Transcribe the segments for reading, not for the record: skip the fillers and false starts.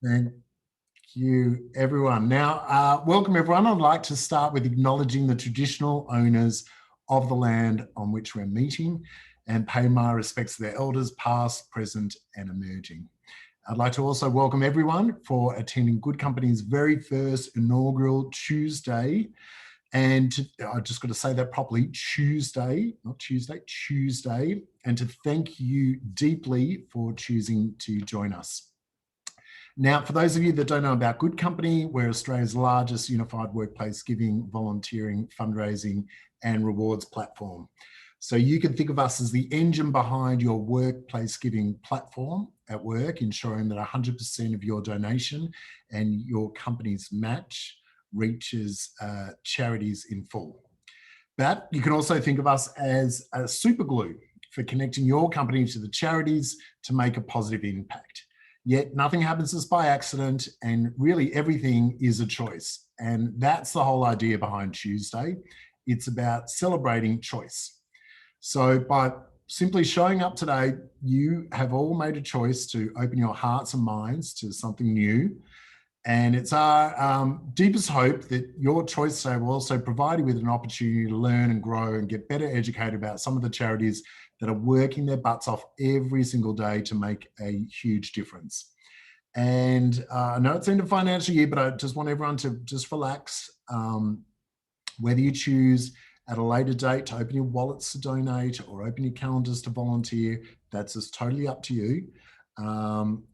Thank you, everyone. Now, welcome, everyone. I'd like to start with acknowledging the traditional owners of the land on which we're meeting and pay my respects to their elders, past, present, and emerging. I'd like to also welcome everyone for attending Good Company's very first inaugural Chooseday. And I just got to say that properly, Chooseday, not Tuesday, Chooseday. And to thank you deeply for choosing to join us. Now, for those of you that don't know about Good Company, we're Australia's largest unified workplace giving, volunteering, fundraising, and rewards platform. So you can think of us as the engine behind your workplace giving platform at work, ensuring that 100% of your donation and your company's match reaches charities in full. But you can also think of us as a super glue for connecting your company to the charities to make a positive impact. Yet nothing happens just by accident, and really everything is a choice. And that's the whole idea behind Chooseday. It's about celebrating choice. So by simply showing up today, you have all made a choice to open your hearts and minds to something new. And it's our deepest hope that your choice today will also provide you with an opportunity to learn and grow and get better educated about some of the charities that are working their butts off every single day to make a huge difference. And I know it's the end of financial year, but I just want everyone to just relax. Whether you choose at a later date to open your wallets to donate or open your calendars to volunteer, that's just totally up to you.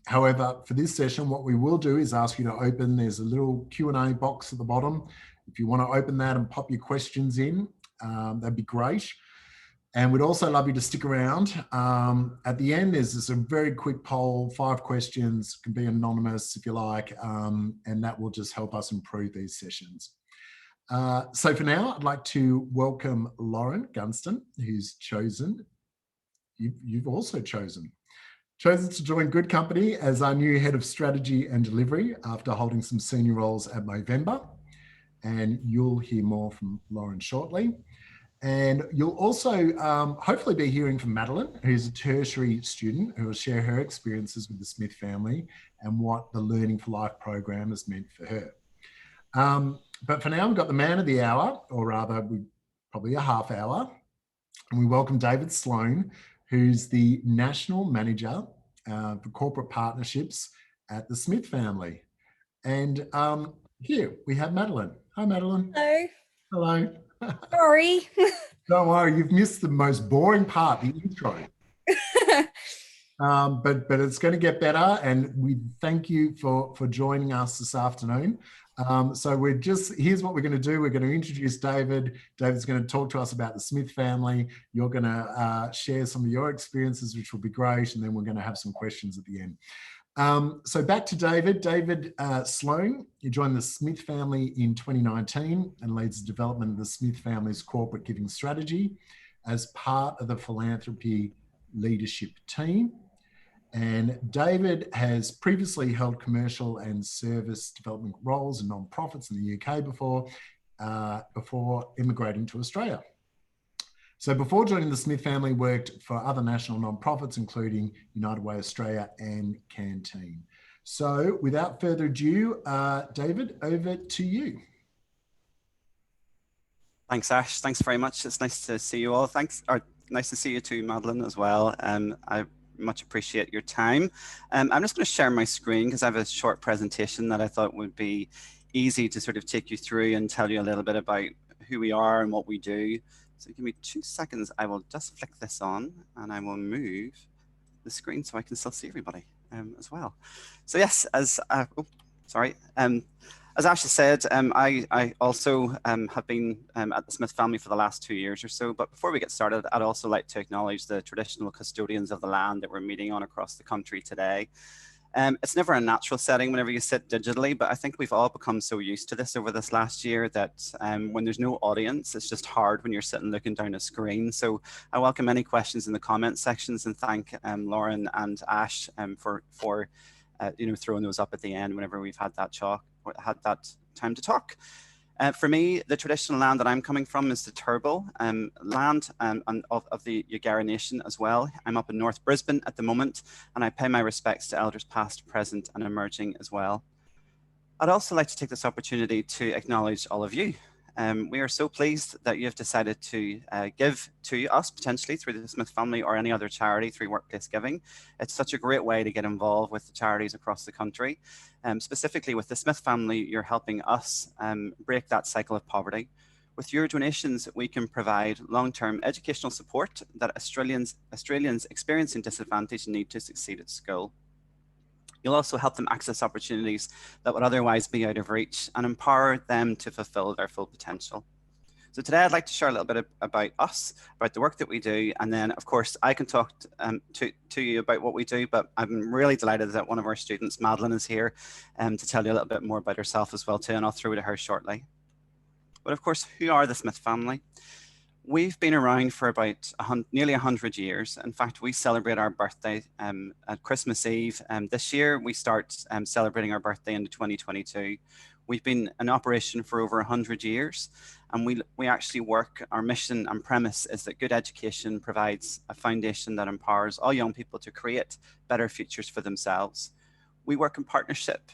However, for this session, what we will do is ask you to open, there's a little Q&A box at the bottom. If you want to open that and pop your questions in, that'd be great. And we'd also love you to stick around. At the end, there's just a very quick poll, 5 questions, can be anonymous if you like, and that will just help us improve these sessions. So for now, I'd like to welcome Lauren Gunston, who's chosen, you've also chosen to join Good Company as our new head of strategy and delivery after holding some senior roles at Movember. And you'll hear more from Lauren shortly. And you'll also hopefully be hearing from Madeline, who's a tertiary student who will share her experiences with the Smith family and what the Learning for Life program has meant for her. But for now, we've got the man of the hour, or rather, probably a half hour. And we welcome David Sloan, who's the National Manager for Corporate Partnerships at the Smith family. And here we have Madeline. Hi, Madeline. Hello. Hello. Sorry. Don't worry, you've missed the most boring part, the intro. But it's going to get better, and we thank you for joining us this afternoon. So here's what we're going to do. We're going to introduce David. David's going to talk to us about the Smith family. You're going to share some of your experiences, which will be great, and then we're going to have some questions at the end. So back to David. David Sloan, he joined the Smith family in 2019 and leads the development of the Smith family's corporate giving strategy as part of the philanthropy leadership team. And David has previously held commercial and service development roles in non-profits in the UK before immigrating to Australia. So before joining the Smith family, worked for other national non-profits, including United Way Australia and Canteen. So without further ado, David, over to you. Thanks, Ash. Thanks very much. It's nice to see you all. Nice to see you too, Madeline, as well. I much appreciate your time. I'm just going to share my screen because I have a short presentation that I thought would be easy to sort of take you through and tell you a little bit about who we are and what we do. So give me 2 seconds. I will just flick this on and I will move the screen so I can still see everybody as well. So yes, as Ash has said, I also have been at the Smith family for the last 2 years or so. But before we get started, I'd also like to acknowledge the traditional custodians of the land that we're meeting on across the country today. It's never a natural setting whenever you sit digitally, but I think we've all become so used to this over this last year that when there's no audience, it's just hard when you're sitting looking down a screen. So I welcome any questions in the comment sections and thank Lauren and Ash for throwing those up at the end whenever we've had that time to talk. For me, the traditional land that I'm coming from is the Turrbal land of the Yagara Nation as well. I'm up in North Brisbane at the moment, and I pay my respects to elders past, present, and emerging as well. I'd also like to take this opportunity to acknowledge all of you. We are so pleased that you have decided to give to us potentially through the Smith family or any other charity through workplace giving. It's such a great way to get involved with the charities across the country. Specifically with the Smith family, you're helping us break that cycle of poverty. With your donations, we can provide long-term educational support that Australians experiencing disadvantage need to succeed at school. You'll also help them access opportunities that would otherwise be out of reach and empower them to fulfill their full potential. So today I'd like to share a little bit about us, about the work that we do, and then of course I can talk to you about what we do, but I'm really delighted that one of our students, Madeline, is here to tell you a little bit more about herself as well too, and I'll throw to her shortly. But of course, who are the Smith family? We've been around for about nearly 100 years. In fact, we celebrate our birthday at Christmas Eve. This year, we start celebrating our birthday in 2022. We've been in operation for over 100 years, and we actually work, our mission and premise is that good education provides a foundation that empowers all young people to create better futures for themselves. We work in partnership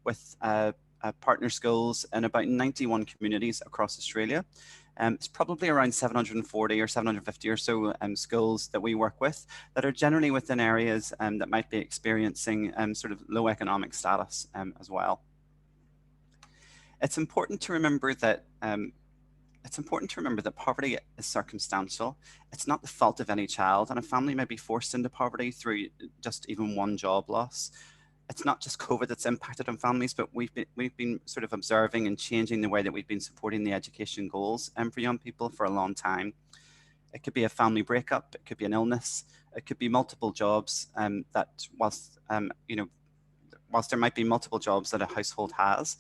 with partner schools in about 91 communities across Australia. It's probably around 740 or 750 or so schools that we work with that are generally within areas that might be experiencing sort of low economic status as well. It's important to remember that poverty is circumstantial. It's not the fault of any child, and a family may be forced into poverty through just even one job loss. It's not just COVID that's impacted on families, but we've been sort of observing and changing the way that we've been supporting the education goals for young people for a long time. It could be a family breakup, it could be an illness, it could be multiple jobs that whilst there might be multiple jobs that a household has,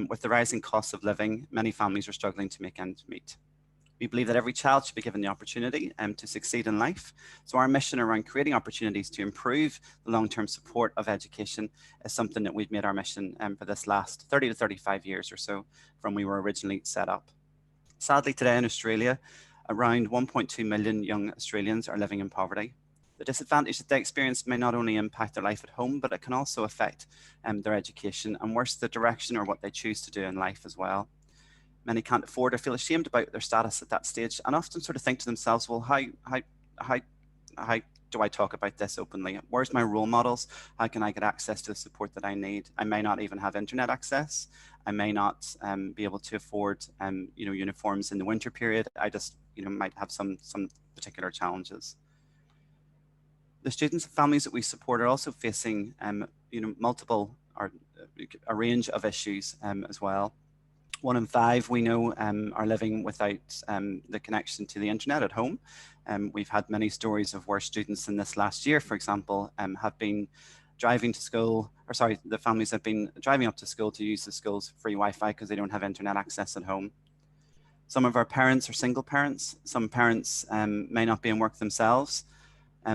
with the rising costs of living, many families are struggling to make ends meet. We believe that every child should be given the opportunity to succeed in life. So our mission around creating opportunities to improve the long-term support of education is something that we've made our mission for this last 30 to 35 years or so from we were originally set up. Sadly, today in Australia, around 1.2 million young Australians are living in poverty. The disadvantage that they experience may not only impact their life at home, but it can also affect their education and worse, the direction or what they choose to do in life as well. Many can't afford or feel ashamed about their status at that stage and often sort of think to themselves, well, how do I talk about this openly? Where's my role models? How can I get access to the support that I need? I may not even have internet access. I may not be able to afford uniforms in the winter period. I just might have some particular challenges. The students and families that we support are also facing multiple or a range of issues as well. 1 in 5 we know are living without the connection to the internet at home. We've had many stories of where students in this last year, for example, have been driving to school, or sorry, the families have been driving up to school to use the school's free Wi-Fi because they don't have internet access at home. Some of our parents are single parents. Some parents may not be in work themselves.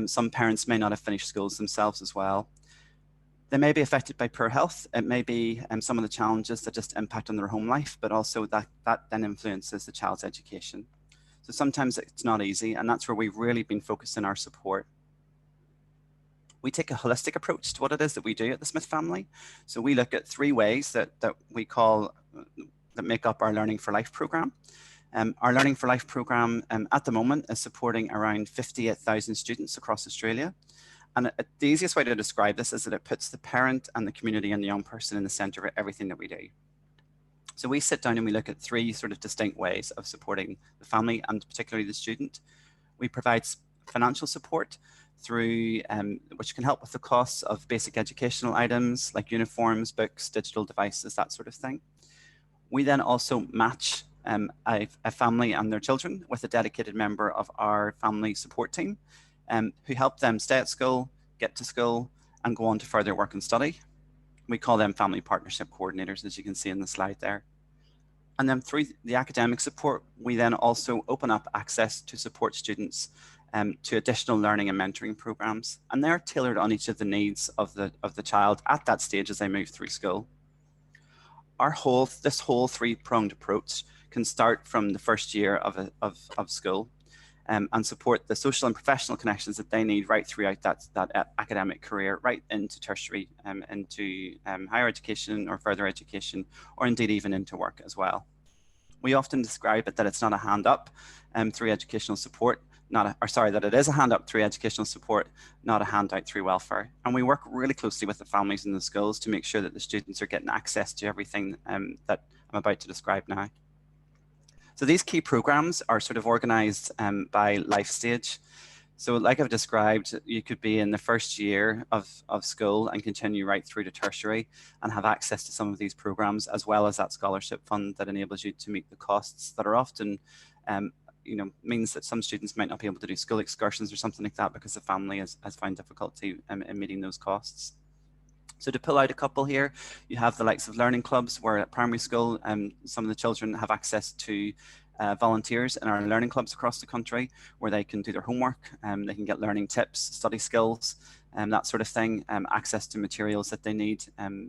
Some parents may not have finished schools themselves as well. They may be affected by poor health. It may be some of the challenges that just impact on their home life, but also that then influences the child's education. So sometimes it's not easy, and that's where we've really been focusing our support. We take a holistic approach to what it is that we do at the Smith family. So we look at 3 ways that make up our Learning for Life program. Our Learning for Life program at the moment is supporting around 58,000 students across Australia. And the easiest way to describe this is that it puts the parent and the community and the young person in the center of everything that we do. So we sit down and we look at 3 sort of distinct ways of supporting the family and particularly the student. We provide financial support through which can help with the costs of basic educational items like uniforms, books, digital devices, that sort of thing. We then also match a family and their children with a dedicated member of our family support team who help them stay at school, get to school, and go on to further work and study. We call them family partnership coordinators, as you can see in the slide there. And then through the academic support, we then also open up access to support students to additional learning and mentoring programs. And they're tailored on each of the needs of the child at that stage as they move through school. this whole three-pronged approach can start from the first year of school, and support the social and professional connections that they need right throughout that academic career, right into tertiary, into higher education or further education, or indeed even into work as well. We often describe it that it's not a hand up through educational support, that it is a hand up through educational support, not a handout through welfare. And we work really closely with the families in the schools to make sure that the students are getting access to everything that I'm about to describe now. So these key programs are sort of organized by life stage. So like I've described, you could be in the first year of school and continue right through to tertiary and have access to some of these programs, as well as that scholarship fund that enables you to meet the costs that are often, means that some students might not be able to do school excursions or something like that because the family has found difficulty in meeting those costs. So to pull out a couple here, you have the likes of learning clubs, where at primary school, some of the children have access to volunteers in our learning clubs across the country, where they can do their homework, they can get learning tips, study skills, that sort of thing, access to materials that they need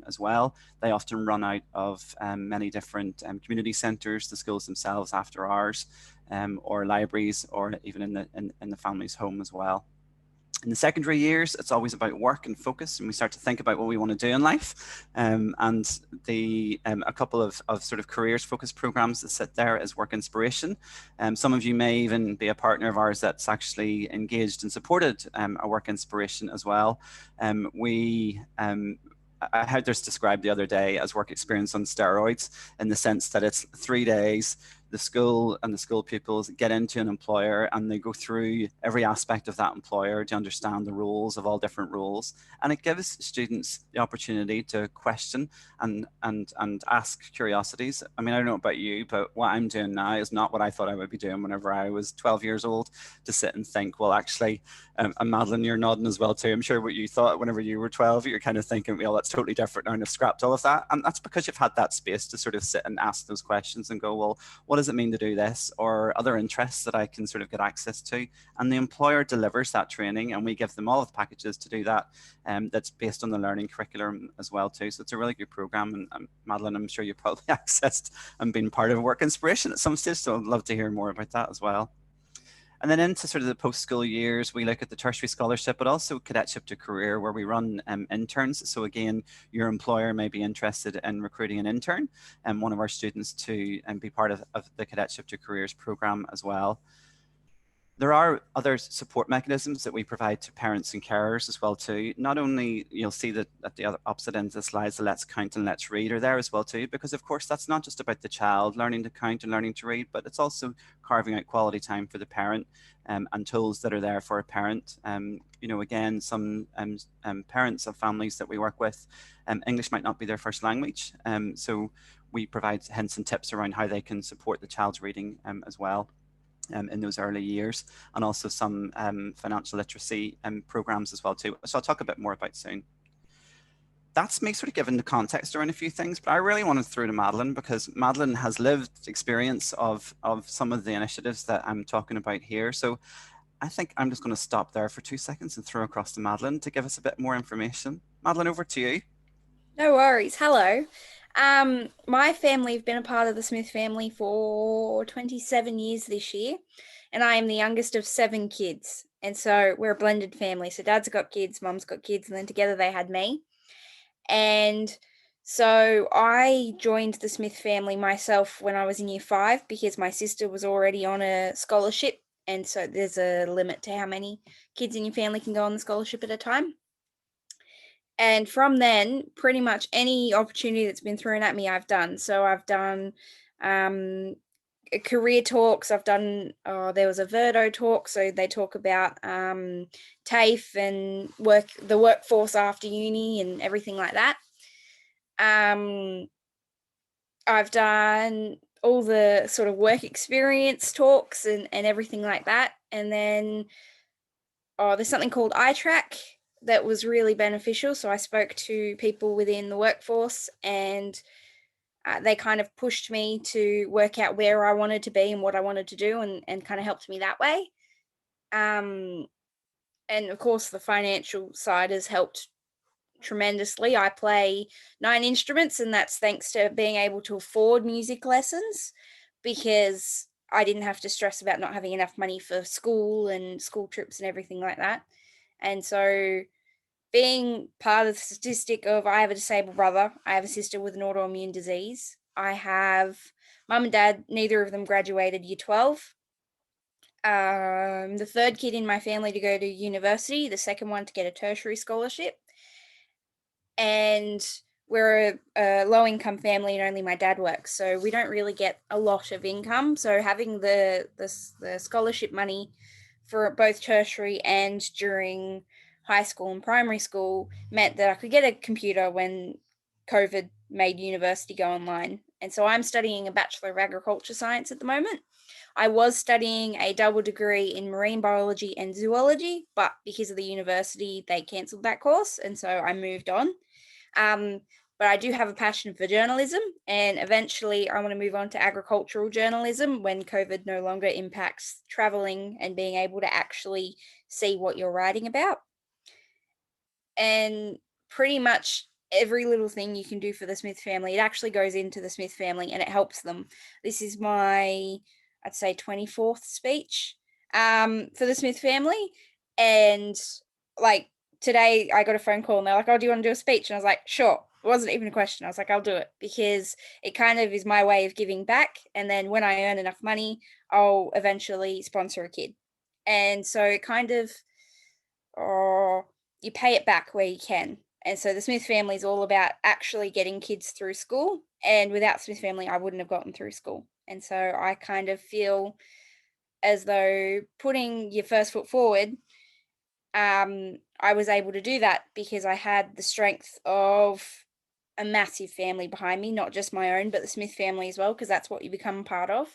as well. They often run out of many different community centres, the schools themselves after hours, or libraries, or even in the family's home as well. In the secondary years, it's always about work and focus, and we start to think about what we want to do in life. And a couple of sort of careers focused programs that sit there as work inspiration. Some of you may even be a partner of ours that's actually engaged and supported a work inspiration as well. I heard this described the other day as work experience on steroids, in the sense that it's 3 days. The school and the school pupils get into an employer and they go through every aspect of that employer to understand the roles of all different roles. And it gives students the opportunity to question and ask curiosities. I mean, I don't know about you, but what I'm doing now is not what I thought I would be doing whenever I was 12 years old, to sit and think, well, actually, and Madeline, you're nodding as well too. I'm sure what you thought whenever you were 12, you're kind of thinking, well, that's totally different now, and I've scrapped all of that. And that's because you've had that space to sort of sit and ask those questions and go, well, what does it mean to do this, or other interests that I can sort of get access to? And the employer delivers that training, and we give them all of the packages to do that. That's based on the learning curriculum as well too. So it's a really good program. And Madeline, I'm sure you probably accessed and been part of Work Inspiration at some stage, so I'd love to hear more about that as well. And then into sort of the post-school years, we look at the tertiary scholarship, but also cadetship to career, where we run interns. So again, your employer may be interested in recruiting an intern and one of our students to be part of the cadetship to careers program as well. There are other support mechanisms that we provide to parents and carers as well too. Not only, you'll see that at the other opposite end of the slides, the Let's Count and Let's Read are there as well too, because of course that's not just about the child learning to count and learning to read, but it's also carving out quality time for the parent, and tools that are there for a parent. Again, some parents of families that we work with, English might not be their first language, so we provide hints and tips around how they can support the child's reading as well. In those early years, and also some financial literacy programs as well too. So I'll talk a bit more about soon. That's me sort of giving the context around a few things, but I really wanted to throw to Madeline, because Madeline has lived experience of some of the initiatives that I'm talking about here. So I think I'm just going to stop there for 2 seconds and throw across to Madeline to give us a bit more information. Madeline, over to you. No worries. Hello. My family have been a part of the Smith family for 27 years this year, and I am the youngest of 7 kids. And so we're a blended family. So dad's got kids, mum's got kids, and then together they had me. And so I joined the Smith family myself when I was in year 5, because my sister was already on a scholarship. And so there's a limit to how many kids in your family can go on the scholarship at a time. And from then, pretty much any opportunity that's been thrown at me, I've done. So I've done career talks. I've done, there was a Verdo talk. So they talk about TAFE and the workforce after uni and everything like that. I've done all the sort of work experience talks and everything like that. And then there's something called iTrack that was really beneficial. So I spoke to people within the workforce, and they kind of pushed me to work out where I wanted to be and what I wanted to do, and kind of helped me that way. And of course, the financial side has helped tremendously. I play 9 instruments, and that's thanks to being able to afford music lessons, because I didn't have to stress about not having enough money for school and school trips and everything like that. And so being part of the statistic of, I have a disabled brother, I have a sister with an autoimmune disease, I have mum and dad, neither of them graduated year 12. The third kid in my family to go to university, the second one to get a tertiary scholarship. And we're a low-income family, and only my dad works, so we don't really get a lot of income. So having the scholarship money for both tertiary and during high school and primary school meant that I could get a computer when COVID made university go online. And so I'm studying a Bachelor of Agriculture Science at the moment. I was studying a double degree in marine biology and zoology, but because of the university, they cancelled that course, and so I moved on. But I do have a passion for journalism, and eventually I want to move on to agricultural journalism when COVID no longer impacts traveling and being able to actually see what you're writing about. And pretty much every little thing you can do for the Smith family, it actually goes into the Smith family and it helps them. This is my, I'd say, 24th speech for the Smith family. And like today I got a phone call and they're like, oh, do you want to do a speech? And I was like, sure. It wasn't even a question. I was like, I'll do it, because it kind of is my way of giving back. And then when I earn enough money, I'll eventually sponsor a kid. And so it kind of, you pay it back where you can. And so the Smith family is all about actually getting kids through school. And without Smith family, I wouldn't have gotten through school. And so I kind of feel as though putting your first foot forward, I was able to do that because I had the strength of a massive family behind me, not just my own, but the Smith family as well, because that's what you become part of.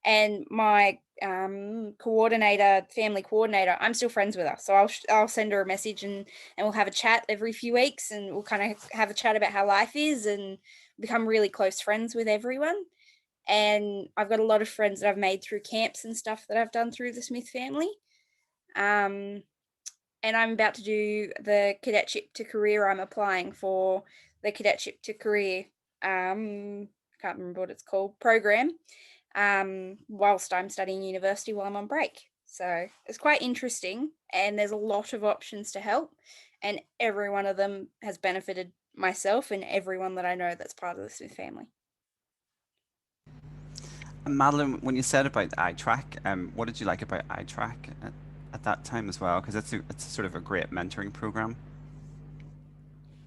And my family coordinator, I'm still friends with her. So I'll send her a message and we'll have a chat every few weeks, and we'll kind of have a chat about how life is and become really close friends with everyone. And I've got a lot of friends that I've made through camps and stuff that I've done through the Smith family. And I'm about to do the cadetship to career. I'm applying for the cadetship to career, can't remember what it's called, program, whilst I'm studying university while I'm on break. So it's quite interesting, and there's a lot of options to help, and every one of them has benefited myself and everyone that I know that's part of the Smith family. And Madeline, when you said about iTrack, what did you like about iTrack at that time as well? Because it's sort of a great mentoring program.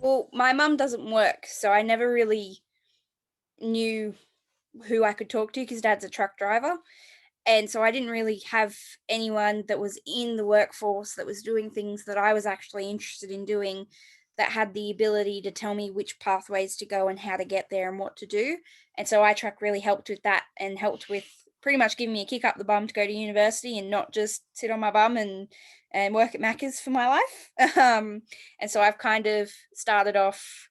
Well, my mum doesn't work, so I never really knew who I could talk to because Dad's a truck driver. And so I didn't really have anyone that was in the workforce that was doing things that I was actually interested in doing, that had the ability to tell me which pathways to go and how to get there and what to do. And so iTrack really helped with that, and helped with pretty much giving me a kick up the bum to go to university and not just sit on my bum and work at Macca's for my life. And so I've kind of started off,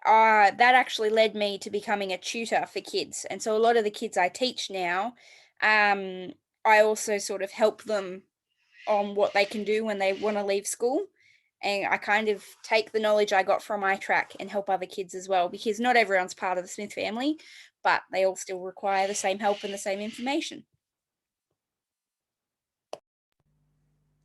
that actually led me to becoming a tutor for kids. And so a lot of the kids I teach now, I also sort of help them on what they can do when they want to leave school. And I kind of take the knowledge I got from iTrack and help other kids as well, because not everyone's part of the Smith family, but they all still require the same help and the same information.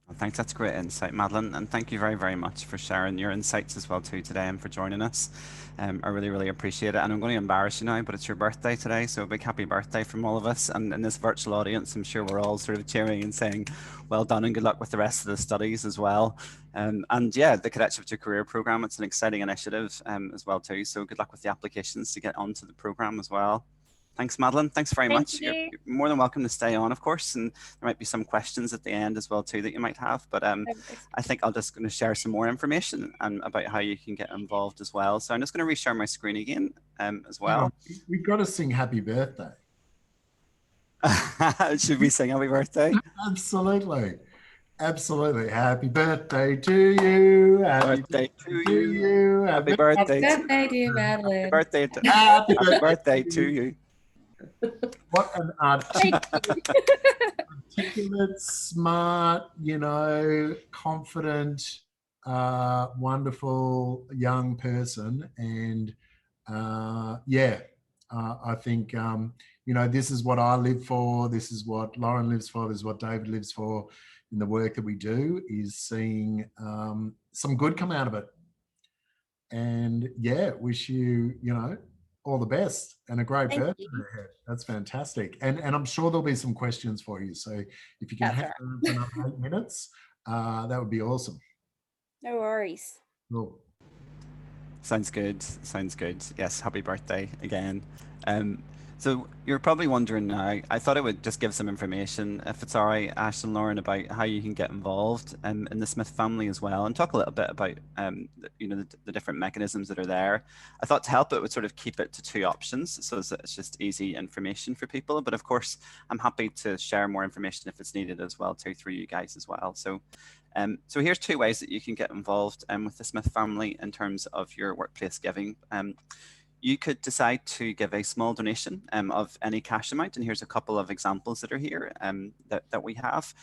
Well, thanks, that's great insight, Madeline, and thank you very, very much for sharing your insights as well too today, and for joining us. I really, really appreciate it. And I'm going to embarrass you now, but it's your birthday today, so a big happy birthday from all of us. And in this virtual audience, I'm sure we're all sort of cheering and saying, well done and good luck with the rest of the studies as well. And yeah, the Cadetship to Career program, it's an exciting initiative as well too. So good luck with the applications to get onto the program as well. Thanks, Madeline. Thanks very much. You're more than welcome to stay on, of course, and there might be some questions at the end as well too that you might have. But I think I'll just going to share some more information about how you can get involved as well. So I'm just going to reshare my screen again as well. We've got to sing happy birthday. Should we sing happy birthday? Absolutely. Absolutely. Happy birthday to you. Happy birthday to you. Happy birthday to you, Madeline. Happy birthday to you. What an articulate, smart, confident, wonderful young person. And I think, this is what I live for. This is what Lauren lives for. This is what David lives for in the work that we do, is seeing some good come out of it. And wish you, all the best and a great Thank birthday you. ahead. That's fantastic. And I'm sure there'll be some questions for you. So if you can That's hang all right. on for another 8 minutes, that would be awesome. No worries. Cool. Sounds good. Sounds good. Yes, happy birthday again. So you're probably wondering now, I thought I would just give some information, if it's all right, Ash and Lauren, about how you can get involved in the Smith family as well, and talk a little bit about the different mechanisms that are there. I thought to help it would sort of keep it to 2 options, so it's just easy information for people. But of course, I'm happy to share more information if it's needed as well too, through you guys as well. So here's 2 ways that you can get involved with the Smith family in terms of your workplace giving. You could decide to give a small donation of any cash amount, and here's a couple of examples that are here that we have.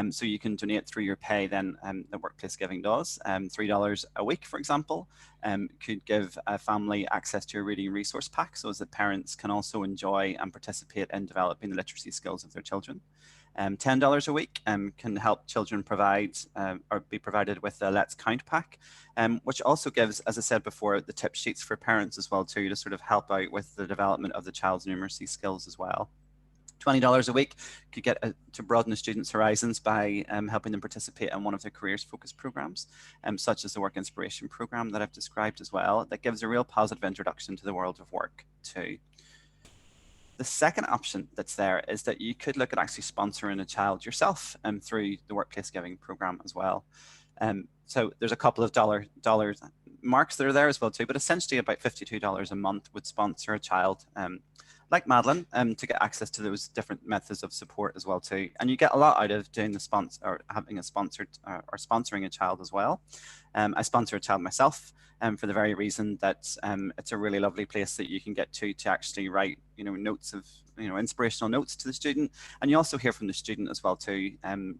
So you can donate through your pay then that workplace giving does. $3 a week, for example, could give a family access to a reading resource pack, so that parents can also enjoy and participate in developing the literacy skills of their children. $10 a week can help children provide or be provided with a Let's Count pack, which also gives, as I said before, the tip sheets for parents as well too, to sort of help out with the development of the child's numeracy skills as well. $20 a week could get to broaden the students' horizons by helping them participate in one of their careers focused programs, such as the Work Inspiration program that I've described as well, that gives a real positive introduction to the world of work too. The second option that's there is that you could look at actually sponsoring a child yourself through the workplace giving program as well. So there's a couple of dollar marks that are there as well too, but essentially about $52 a month would sponsor a child like Madeline to get access to those different methods of support as well too. And you get a lot out of doing the sponsor or having a sponsored or sponsoring a child as well. I sponsor a child myself for the very reason that it's a really lovely place that you can get to actually write, notes of, inspirational notes to the student. And you also hear from the student as well too,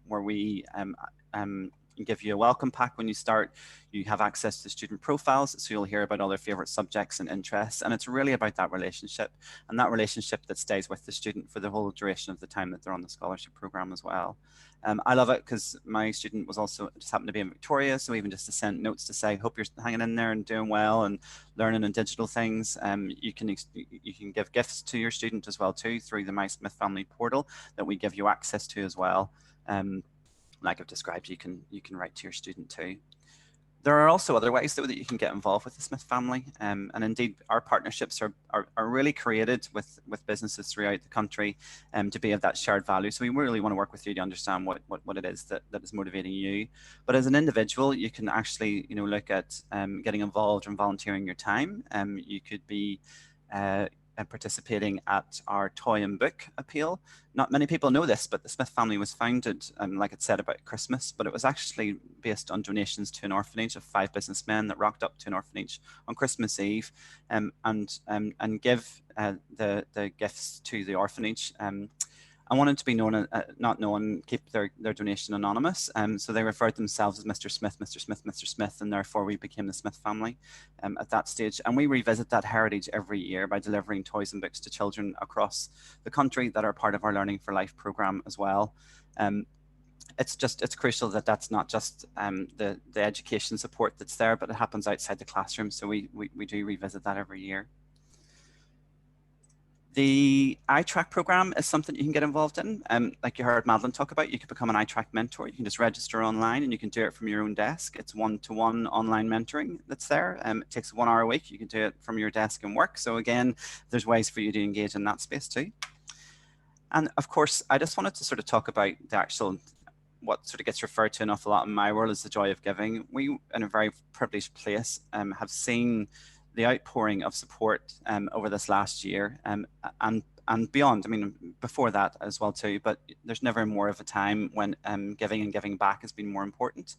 where we give you a welcome pack when you start. You have access to student profiles, so you'll hear about all their favorite subjects and interests. And it's really about that relationship, and that relationship that stays with the student for the whole duration of the time that they're on the scholarship program as well. I love it because my student was also just happened to be in Victoria, so even just to send notes to say, hope you're hanging in there and doing well and learning and digital things. You can give gifts to your student as well too through the My Smith Family portal that we give you access to as well. Like I've described, you can write to your student too. There are also other ways though that you can get involved with the Smith family, and indeed our partnerships are really created with businesses throughout the country to be of that shared value. So we really want to work with you to understand what it is that is motivating you. But as an individual, you can actually look at getting involved and volunteering your time. You could be participating at our toy and book appeal. Not many people know this, but the Smith family was founded, like it said, about Christmas, but it was actually based on donations to an orphanage of 5 businessmen that rocked up to an orphanage on Christmas Eve and give the gifts to the orphanage. I wanted to be known, not known, keep their donation anonymous. So they referred themselves as Mr. Smith, Mr. Smith, Mr. Smith, and therefore we became the Smith family at that stage. And we revisit that heritage every year by delivering toys and books to children across the country that are part of our Learning for Life program as well. It's crucial that that's not just the education support that's there, but it happens outside the classroom. So we do revisit that every year. The iTrack program is something you can get involved in. Like you heard Madeline talk about, you can become an iTrack mentor. You can just register online and you can do it from your own desk. It's one-to-one online mentoring that's there. It takes 1 hour a week. You can do it from your desk and work. So again, there's ways for you to engage in that space too. And of course, I just wanted to sort of talk about the actual, what sort of gets referred to an awful lot in my world as the joy of giving. We, in a very privileged place, have seen the outpouring of support over this last year and beyond. I mean, before that as well too, but there's never more of a time when giving and giving back has been more important.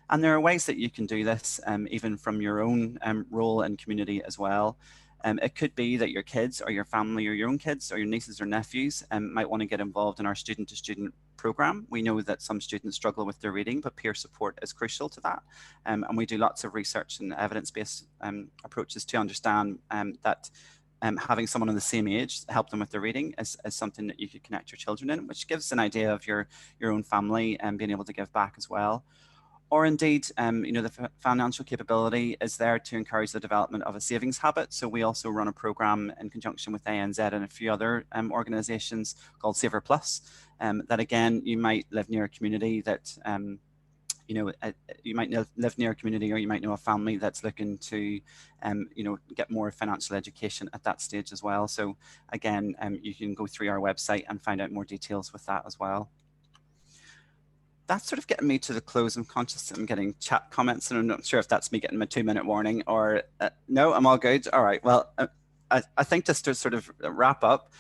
And there are ways that you can do this even from your own role in community as well. It could be that your kids or your family or your own kids or your nieces or nephews might want to get involved in our student-to-student program. We know that some students struggle with their reading, but peer support is crucial to that. And we do lots of research and evidence-based approaches to understand that having someone on the same age help them with their reading is something that you could connect your children in, which gives an idea of your own family and being able to give back as well. Or indeed, the financial capability is there to encourage the development of a savings habit. So we also run a program in conjunction with ANZ and a few other organizations called Saver Plus, that again, you might live near a community that, you might live near a community, or you might know a family that's looking to, get more financial education at that stage as well. So again, you can go through our website and find out more details with that as well. That's sort of getting me to the close. I'm conscious that I'm getting chat comments, and I'm not sure if that's me getting my 2-minute warning or no, I'm all good. All right. Well, I think just to sort of wrap up,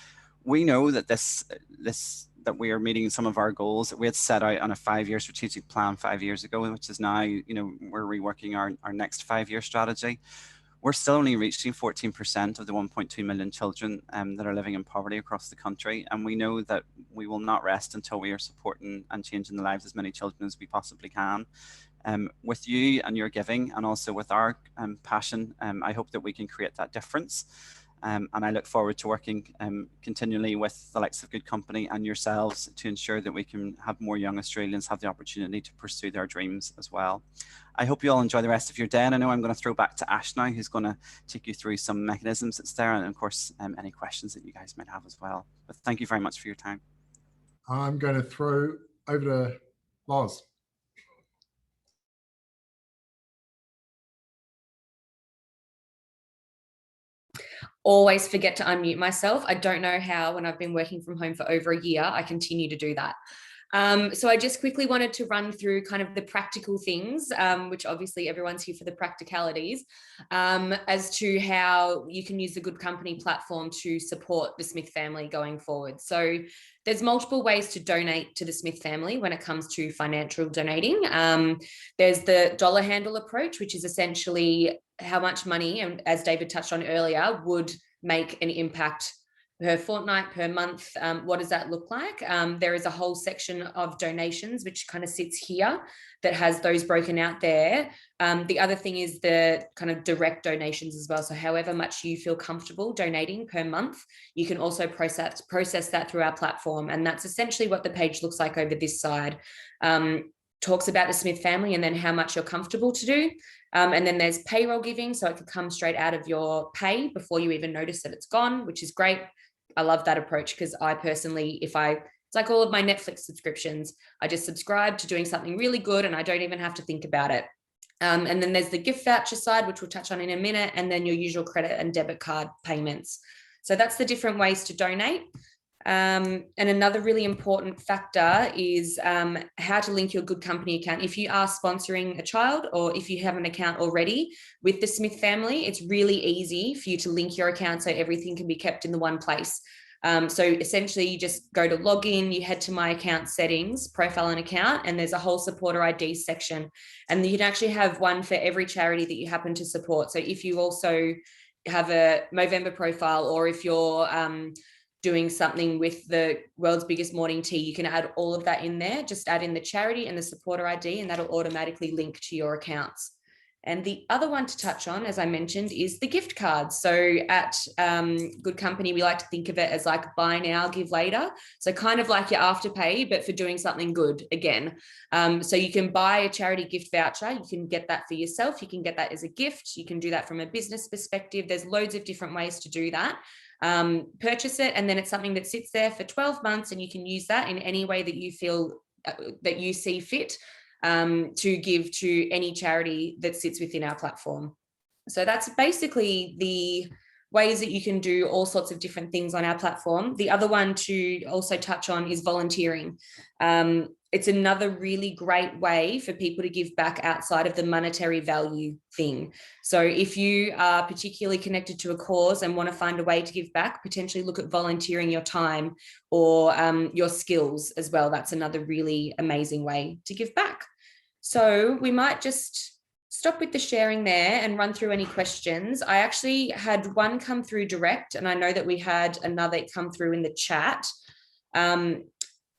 we know that that we are meeting some of our goals that we had set out on a 5-year strategic plan 5 years ago, which is now, we're reworking our next 5-year strategy. We're still only reaching 14% of the 1.2 million children that are living in poverty across the country. And we know that we will not rest until we are supporting and changing the lives of as many children as we possibly can. With you and your giving, and also with our passion, I hope that we can create that difference. And I look forward to working continually with the likes of GoodCompany and yourselves to ensure that we can have more young Australians have the opportunity to pursue their dreams as well. I hope you all enjoy the rest of your day. And I know I'm going to throw back to Ash now, who's going to take you through some mechanisms that's there, and of course, any questions that you guys might have as well. But thank you very much for your time. I'm going to throw over to Loz. Always forget to unmute myself. I don't know how, when I've been working from home for over a year, I continue to do that. So I just quickly wanted to run through kind of the practical things, which obviously everyone's here for the practicalities, as to how you can use the GoodCompany platform to support the Smith family going forward. So there's multiple ways to donate to the Smith family when it comes to financial donating. There's the dollar handle approach, which is essentially how much money, and as David touched on earlier, would make an impact per fortnight, per month. What does that look like? There is a whole section of donations, which kind of sits here, that has those broken out there. The other thing is the kind of direct donations as well. So however much you feel comfortable donating per month, you can also process that through our platform. And that's essentially what the page looks like over this side. Talks about the Smith family and then how much you're comfortable to do. And then there's payroll giving. So it could come straight out of your pay before you even notice that it's gone, which is great. I love that approach, because I personally, it's like all of my Netflix subscriptions, I just subscribe to doing something really good and I don't even have to think about it. And then there's the gift voucher side, which we'll touch on in a minute, and then your usual credit and debit card payments. So that's the different ways to donate. And another really important factor is how to link your GoodCompany account. If you are sponsoring a child, or if you have an account already with the Smith family, it's really easy for you to link your account so everything can be kept in the one place. So essentially you just go to login, you head to my account settings, profile and account, and there's a whole supporter ID section. And you can actually have one for every charity that you happen to support. So if you also have a Movember profile, or if you're doing something with the world's biggest morning tea, you can add all of that in there. Just add in the charity and the supporter ID, and that'll automatically link to your accounts. And the other one to touch on, as I mentioned, is the gift cards. So at GoodCompany, we like to think of it as like buy now, give later. So kind of like your Afterpay, but for doing something good again. So you can buy a charity gift voucher. You can get that for yourself. You can get that as a gift. You can do that from a business perspective. There's loads of different ways to do that. Purchase it, and then it's something that sits there for 12 months, and you can use that in any way that you feel that you see fit. To give to any charity that sits within our platform. So that's basically the ways that you can do all sorts of different things on our platform. The other one to also touch on is volunteering. It's another really great way for people to give back outside of the monetary value thing. So if you are particularly connected to a cause and want to find a way to give back, potentially look at volunteering your time or your skills as well. That's another really amazing way to give back. So we might just stop with the sharing there and run through any questions. I actually had one come through direct, and I know that we had another come through in the chat.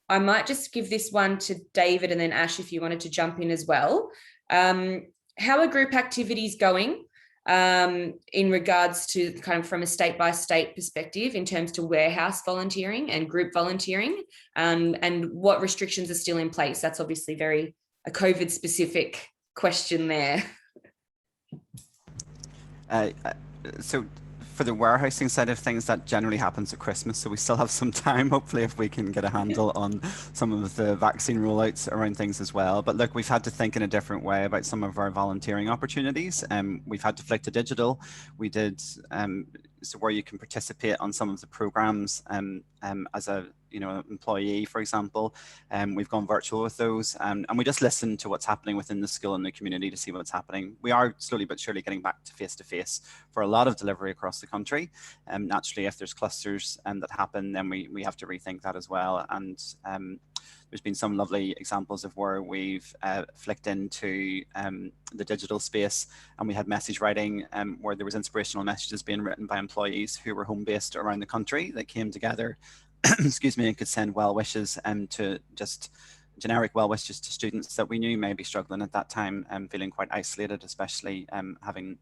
I might just give this one to David, and then Ash, if you wanted to jump in as well. How are group activities going in regards to kind of from a state-by-state perspective in terms to warehouse volunteering and group volunteering, and what restrictions are still in place? That's obviously very a COVID-specific question there. So for the warehousing side of things, that generally happens at Christmas, so we still have some time, hopefully, if we can get a handle on some of the vaccine rollouts around things as well. But look, we've had to think in a different way about some of our volunteering opportunities. We've had to flick to digital. We did so where you can participate on some of the programs as a employee, for example. We've gone virtual with those, and we just listen to what's happening within the school and the community to see what's happening. We are slowly but surely getting back to face for a lot of delivery across the country. Naturally, if there's clusters that happen, then we have to rethink that as well. And there's been some lovely examples of where we've flicked into the digital space, and we had message writing where there was inspirational messages being written by employees who were home based around the country that came together excuse me, and could send well wishes to just generic well wishes to students that we knew may be struggling at that time and feeling quite isolated, especially having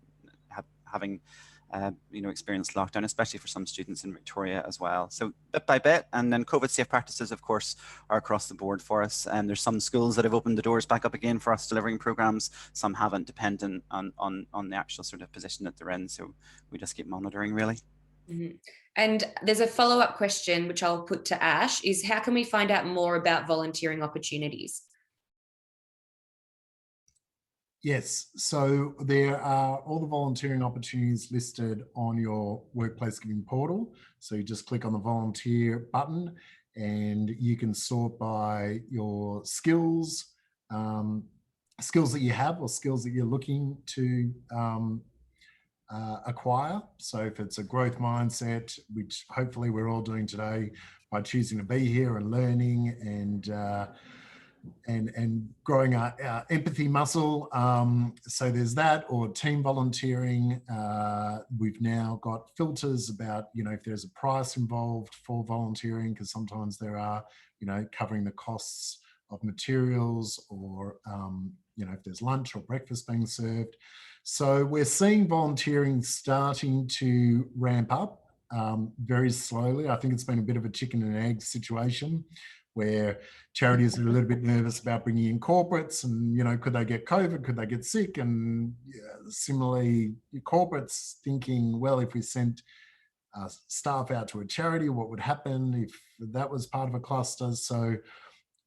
experienced lockdown, especially for some students in Victoria as well. So bit by bit, and then COVID safe practices, of course, are across the board for us. And there's some schools that have opened the doors back up again for us delivering programs. Some haven't, dependent on the actual sort of position that they're in. So we just keep monitoring, really. Mm-hmm. And there's a follow-up question, which I'll put to Ash, is how can we find out more about volunteering opportunities? Yes, so there are all the volunteering opportunities listed on your Workplace Giving portal. So you just click on the volunteer button and you can sort by your skills, skills that you have or skills that you're looking to acquire. So if it's a growth mindset, which hopefully we're all doing today by choosing to be here and learning and growing our empathy muscle. So there's that, or team volunteering. We've now got filters about, if there's a price involved for volunteering, because sometimes there are, covering the costs of materials, or, if there's lunch or breakfast being served. So we're seeing volunteering starting to ramp up very slowly. I think it's been a bit of a chicken and egg situation where charities are a little bit nervous about bringing in corporates and, could they get COVID? Could they get sick? And similarly, corporates thinking, well, if we sent staff out to a charity, what would happen if that was part of a cluster? So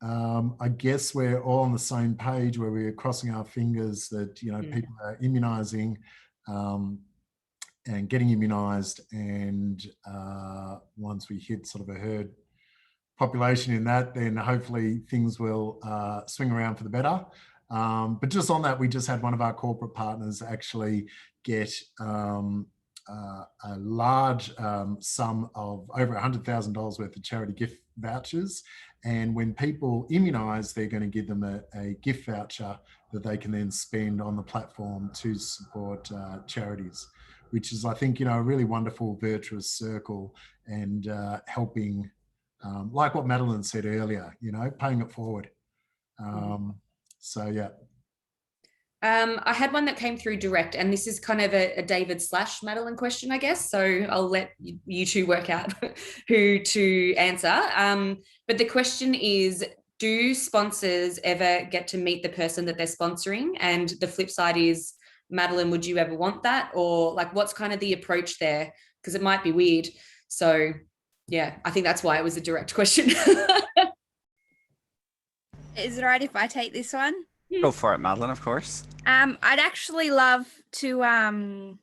I guess we're all on the same page where we're crossing our fingers that, people are immunising and getting immunised. And once we hit sort of a herd population in that, then hopefully things will swing around for the better. But just on that, we just had one of our corporate partners actually get a large sum of over $100,000 worth of charity gift vouchers. And when people immunise, they're going to give them a gift voucher that they can then spend on the platform to support charities, which is, I think, a really wonderful virtuous circle and helping, like what Madeline said earlier, paying it forward. So, yeah. I had one that came through direct, and this is kind of a David / Madeline question, I guess. So I'll let you two work out who to answer. But the question is, do sponsors ever get to meet the person that they're sponsoring? And the flip side is, Madeline, would you ever want that? Or like, what's kind of the approach there? Because it might be weird. So yeah, I think that's why it was a direct question. Is it right if I take this one? Go for it, Madeline, of course. I'd actually love to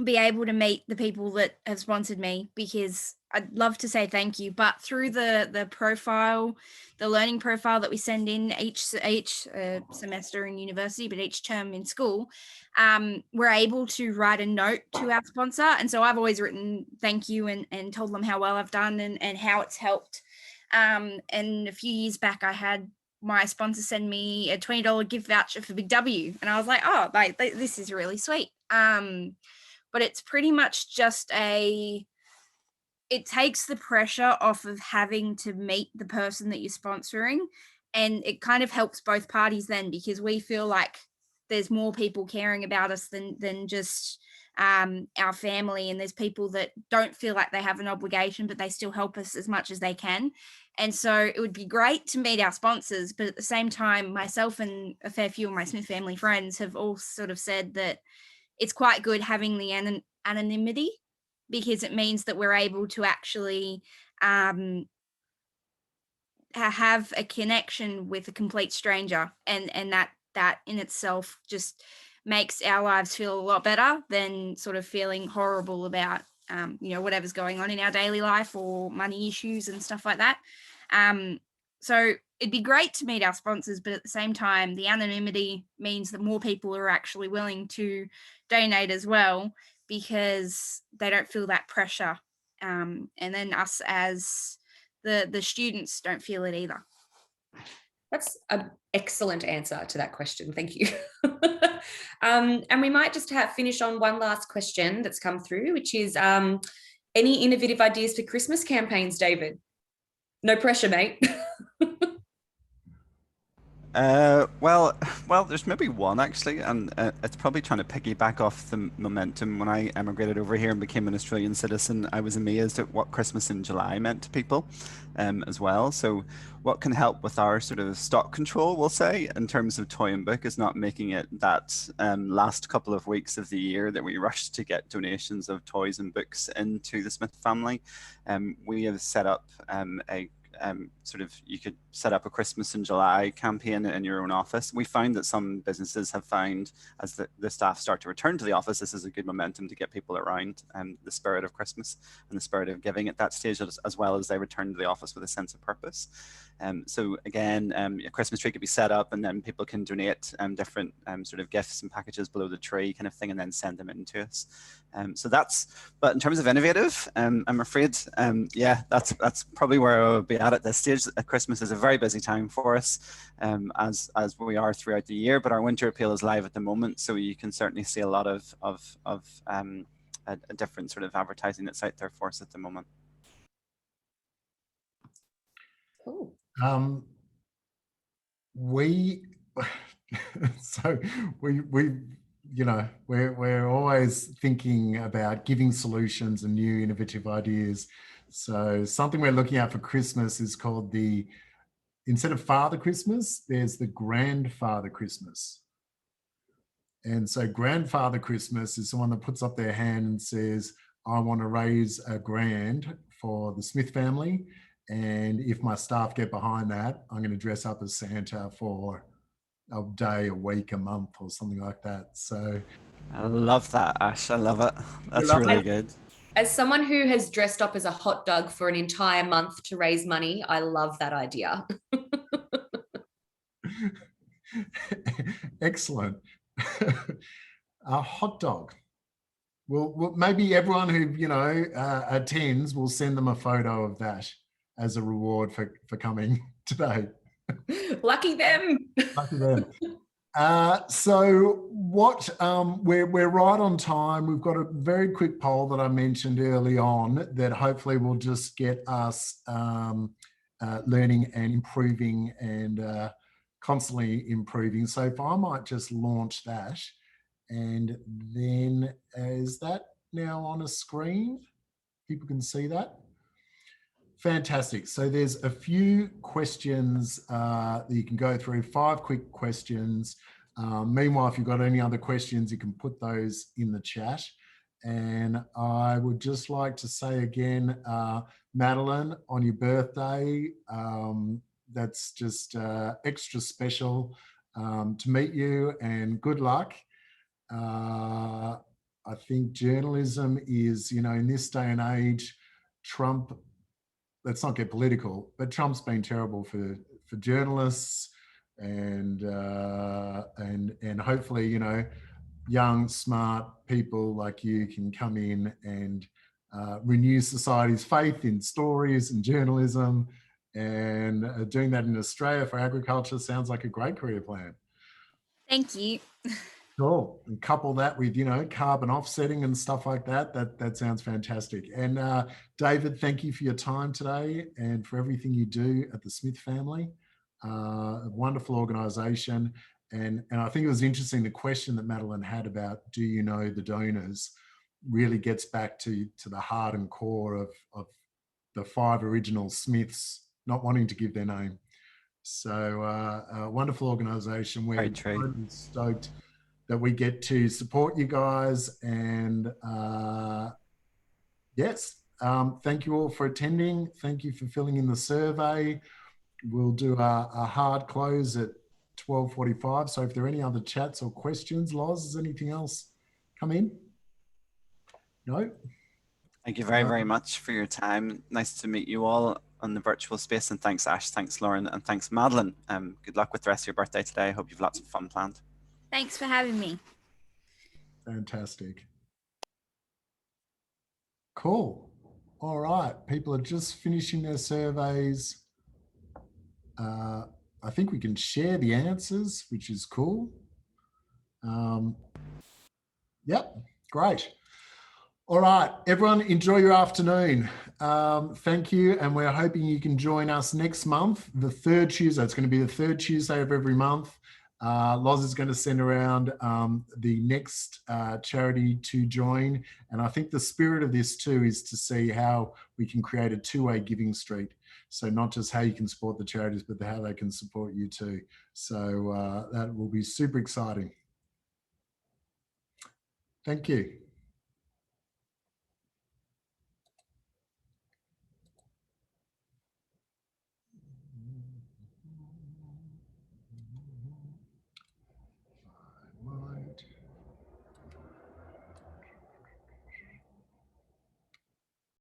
be able to meet the people that have sponsored me, because I'd love to say thank you. But through the profile, the learning profile that we send in each semester in university, but each term in school, we're able to write a note to our sponsor. And so I've always written thank you and told them how well I've done and how it's helped. And a few years back, I had my sponsor send me a $20 gift voucher for Big W. And I was like, oh, this is really sweet. But it's pretty much just a it takes the pressure off of having to meet the person that you're sponsoring, and it kind of helps both parties then, because we feel like there's more people caring about us than just our family, and there's people that don't feel like they have an obligation, but they still help us as much as they can. And so it would be great to meet our sponsors, but at the same time, myself and a fair few of my Smith family friends have all sort of said that it's quite good having the anonymity, because it means that we're able to actually have a connection with a complete stranger, and that in itself just makes our lives feel a lot better than sort of feeling horrible about whatever's going on in our daily life or money issues and stuff like that. So it'd be great to meet our sponsors, but at the same time, the anonymity means that more people are actually willing to donate as well, because they don't feel that pressure. And then us as the students don't feel it either. That's an excellent answer to that question. Thank you. And we might just finish on one last question that's come through, which is any innovative ideas for Christmas campaigns, David? No pressure, mate. Well, there's maybe one actually, and it's probably trying to piggyback off the momentum. When I emigrated over here and became an Australian citizen, I was amazed at what Christmas in July meant to people, as well. So, what can help with our sort of stock control, we'll say, in terms of toy and book, is not making it that last couple of weeks of the year that we rush to get donations of toys and books into the Smith family. We have set up a sort of, you could set up a Christmas in July campaign in your own office. We found that some businesses have found, as the staff start to return to the office, this is a good momentum to get people around the spirit of Christmas and the spirit of giving at that stage, as well as they return to the office with a sense of purpose. So again, a Christmas tree could be set up, and then people can donate different sort of gifts and packages below the tree kind of thing, and then send them in to us. So but in terms of innovative, I'm afraid, yeah, that's probably where I would be at this stage. Christmas is a very busy time for us, as we are throughout the year, but our winter appeal is live at the moment, so you can certainly see a lot of a different sort of advertising that's out there for us at the moment. Cool. We're always thinking about giving solutions and new innovative ideas. So something we're looking at for Christmas is called instead of Father Christmas, there's the Grandfather Christmas. And so Grandfather Christmas is someone that puts up their hand and says, I want to raise a grand for the Smith family. And if my staff get behind that, I'm going to dress up as Santa for a day, a week, a month, or something like that. So I love that, Ash. I love it. That's really good. As someone who has dressed up as a hot dog for an entire month to raise money, I love that idea. Excellent. A hot dog. Well, maybe everyone who attends will send them a photo of that as a reward for coming today. Lucky them. Lucky them. So what we're right on time. We've got a very quick poll that I mentioned early on that hopefully will just get us learning and improving and constantly improving. So if I might just launch that, and then is that now on a screen? People can see that. Fantastic. So there's a few questions that you can go through, 5 quick questions. Meanwhile, if you've got any other questions, you can put those in the chat. And I would just like to say again, Madeline, on your birthday, that's just extra special to meet you, and good luck. I think journalism is, in this day and age, Trump, let's not get political, but Trump's been terrible for journalists, and hopefully, young, smart people like you can come in and renew society's faith in stories and journalism, and doing that in Australia for agriculture sounds like a great career plan. Thank you. Cool. And couple that with, carbon offsetting and stuff like that. That sounds fantastic. And David, thank you for your time today and for everything you do at the Smith family. A wonderful organisation. And I think it was interesting, the question that Madeline had about, do you know the donors, really gets back to the heart and core of the 5 original Smiths not wanting to give their name. So a wonderful organisation. We're totally stoked that we get to support you guys. And yes, thank you all for attending. Thank you for filling in the survey. We'll do a hard close at 12:45. So if there are any other chats or questions, Loz, is anything else come in? No? Thank you very, very much for your time. Nice to meet you all on the virtual space. And thanks, Ash. Thanks, Lauren. And thanks, Madeline. Good luck with the rest of your birthday today. I hope you've lots of fun planned. Thanks for having me. Fantastic. Cool. All right. People are just finishing their surveys. I think we can share the answers, which is cool. Yep, great. All right, everyone, enjoy your afternoon. Thank you, and we're hoping you can join us next month, the 3rd Tuesday. It's going to be the 3rd Tuesday of every month. Loz is going to send around the next charity to join. And I think the spirit of this too is to see how we can create a 2-way giving street. So not just how you can support the charities, but how they can support you too. So that will be super exciting. Thank you.